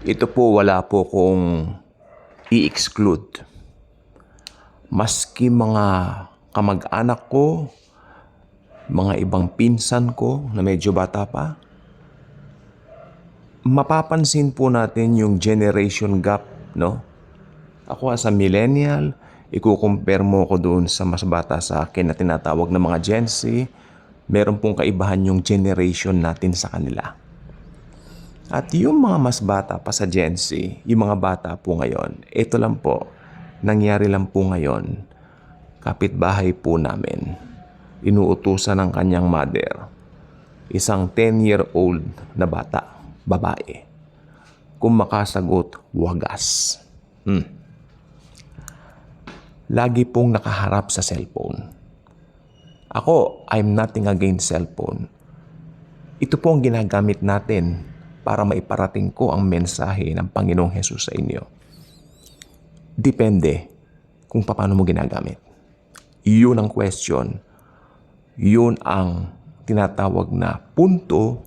Ito po wala po kong i-exclude. Maski mga kamag-anak ko, mga ibang pinsan ko na medyo bata pa, mapapansin po natin yung generation gap, no? Ako as a millennial, ikukumpare mo ko doon sa mas bata sa akin na tinatawag na mga Gen Z, meron pong kaibahan yung generation natin sa kanila. At yung mga mas bata pa sa Gen Z, yung mga bata po ngayon, ito lang po, nangyari lang po ngayon, kapitbahay po namin, inuutusan ng kanyang mother, isang 10-year-old na bata, babae, kung makasagot, wagas. Lagi pong nakaharap sa cellphone. Ako, I'm nothing against cellphone. Ito po ang ginagamit natin para maiparating ko ang mensahe ng Panginoong Hesus sa inyo. Depende kung paano mo ginagamit. Yun ang question. Yun ang tinatawag na punto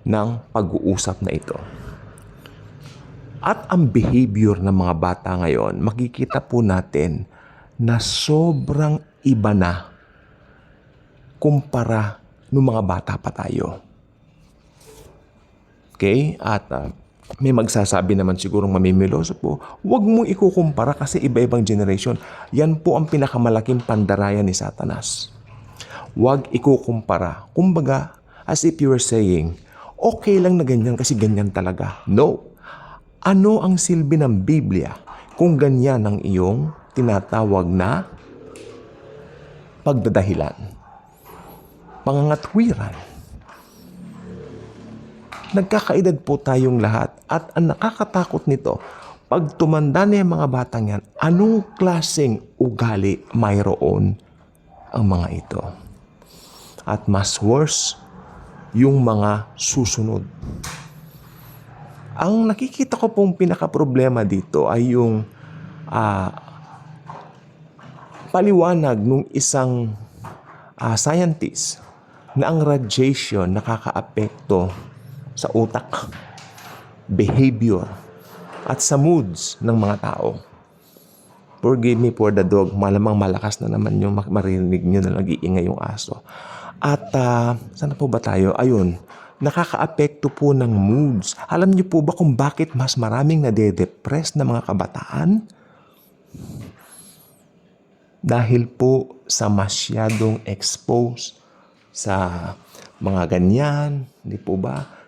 ng pag-uusap na ito. At ang behavior ng mga bata ngayon, makikita po natin na sobrang iba na kumpara nung mga bata pa tayo. Okay? At may magsasabi naman sigurong mamimiloso po, huwag mong ikukumpara kasi iba-ibang generation. Yan po ang pinakamalaking pandarayan ni Satanas. Huwag ikukumpara. Kumbaga, as if you were saying, okay lang na ganyan kasi ganyan talaga. No. Ano ang silbi ng Biblia kung ganyan ang iyong tinatawag na pagdadahilan? Pangangatwiran. Nagkakaedad po tayong lahat at ang nakakatakot nito, pag tumanda na yung mga batang yan, anong klaseng ugali mayroon ang mga ito? At mas worse, yung mga susunod. Ang nakikita ko pong pinaka-problema dito ay yung paliwanag ng isang scientist na ang radiation nakakaapekto sa utak, behavior, at sa moods ng mga tao. Forgive me for the dog, malamang malakas na naman yung marinig nyo na nag-iingay yung aso. At saan po ba tayo? Ayun, nakakaapekto po ng moods. Alam niyo po ba kung bakit mas maraming nade-depress na mga kabataan? Dahil po sa masyadong expose sa mga ganyan, di po ba?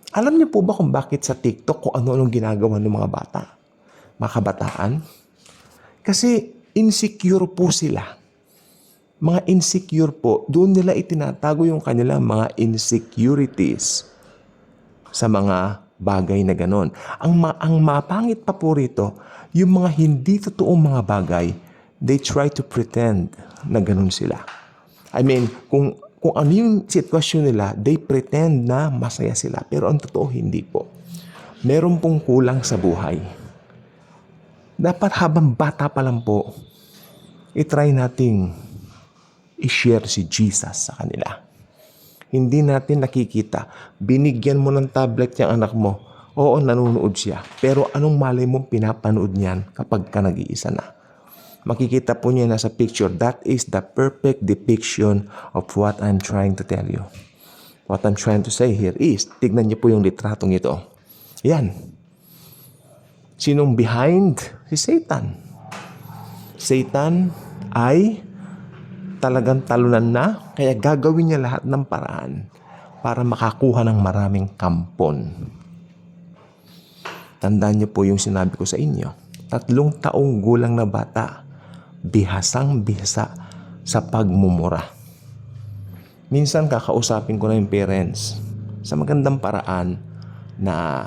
Alam niyo po ba kung bakit sa TikTok kung ano-anong ginagawa ng mga bata, mga kabataan? Kasi insecure po sila. Mga insecure po, doon nila itinatago yung kanilang mga insecurities sa mga bagay na ganon. Ang mapangit pa po rito, yung mga hindi totoong mga bagay, they try to pretend na ganon sila. I mean, kung ano yung sitwasyon nila, they pretend na masaya sila. Pero ang totoo, hindi po. Meron pong kulang sa buhay. Dapat habang bata pa lang po, itry nating i-share si Jesus sa kanila. Hindi natin nakikita. Binigyan mo ng tablet yung anak mo. Oo, nanonood siya. Pero anong malay mong pinapanood niyan kapag ka nag-iisa na? Makikita po niya na sa picture, that is the perfect depiction of what I'm trying to tell you. What I'm trying to say here is, tignan niyo po yung litratong ito. Yan. Sinong behind? Si Satan. Satan ay talagang talunan na, kaya gagawin niya lahat ng paraan para makakuha ng maraming kampon. Tandaan niyo po yung sinabi ko sa inyo. 3 taong gulang na bata, bihasang-bihasa sa pagmumura. Minsan kakausapin ko na yung parents sa magandang paraan na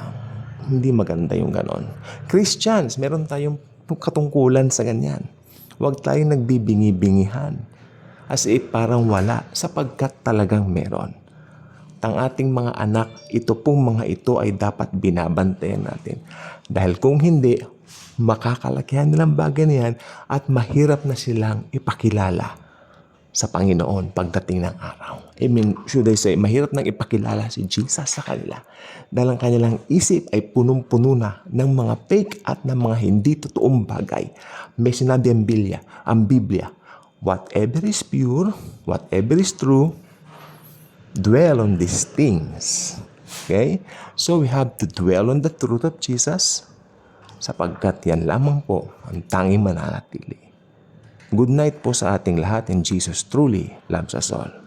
hindi maganda yung ganon. Christians, meron tayong katungkulan sa ganyan. Huwag tayong nagbibingi-bingihan. As if parang wala, sapagkat talagang meron. Ang ating mga anak, ito pong mga ito ay dapat binabantayan natin. Dahil kung hindi, makakalakihan nilang bagay na yan at mahirap na silang ipakilala sa Panginoon pagdating ng araw. I mean, should I say, mahirap nang ipakilala si Jesus sa kanila dahil ang kanilang isip ay punong-puno na ng mga fake at ng mga hindi totoong bagay. May sinabi ang Biblia, whatever is pure, whatever is true, dwell on these things. Okay? So we have to dwell on the truth of Jesus sapagkat yan lamang po ang tanging mananatili. Good night po sa ating lahat, and Jesus truly loves us all.